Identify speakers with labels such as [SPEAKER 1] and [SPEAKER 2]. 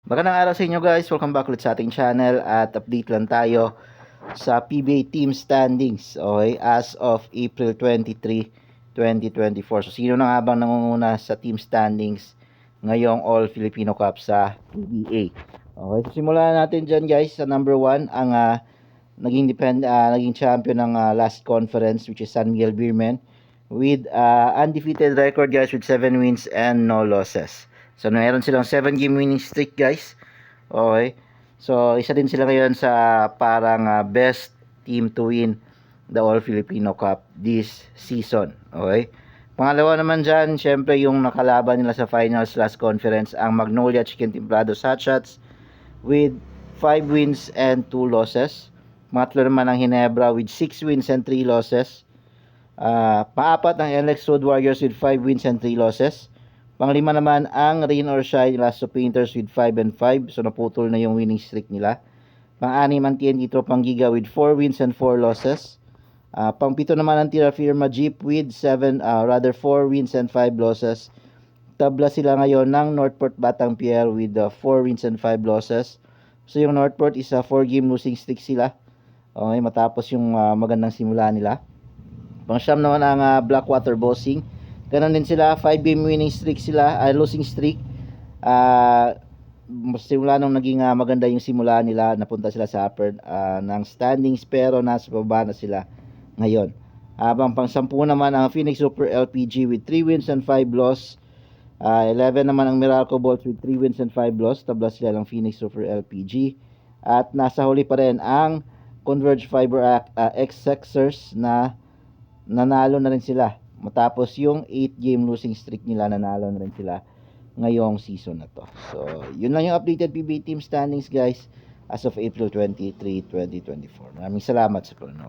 [SPEAKER 1] Magandang araw sa inyo guys, welcome back ulit sa ating channel at update lang tayo sa PBA team standings, okay, as of April 23, 2024. So sino na nga bang nangunguna sa team standings ngayong All Filipino Cup sa PBA? Okay, so simulan natin dyan guys sa number 1, ang naging champion ng last conference, which is San Miguel Beermen, with undefeated record guys, with 7 wins and no losses. So meron silang 7 game winning streak guys. Okay. So isa din sila ngayon sa parang best team to win the All Filipino Cup this season. Okay. Pangalawa naman dyan, syempre yung nakalaban nila sa finals last conference, ang Magnolia Chicken Templados Hotshots with 5 wins and 2 losses. Pangatlo naman ang Hinebra with 6 wins and 3 losses. Paapat ang LX Road Warriors with 5 wins and 3 losses. Panglima naman ang Rain or Shine Lasso Painters with 5 and 5. So naputol na yung winning streak nila. Pang-anim ang TNT Tropang Giga with 4 wins and 4 losses. Pang-pito naman ang Tira Firma Jeep with 4 wins and 5 losses. Tabla sila ngayon ng Northport Batang Pierre with 4 wins and 5 losses. So yung Northport is 4 game losing streak sila. Okay, matapos yung magandang simula nila. Pang-siyam naman ang Blackwater Bossing. Ganon din sila, 5 game winning streak sila, losing streak. Simula nung naging maganda yung simula nila, napunta sila sa upper ng standings, pero nasa baba na sila ngayon. Habang pang-10 naman ang Phoenix Super LPG with 3 wins and 5 loss. 11 naman ang Meralco Bolts with 3 wins and 5 loss. Tabla sila ng Phoenix Super LPG. At nasa huli pa rin ang Converge Fiber X-Sexers na nanalo na rin sila. Matapos yung 8 game losing streak nila, nanalo na rin sila ngayong season na to. So, yun lang yung updated PBA team standings guys as of April 23, 2024. Maraming salamat sa panonood.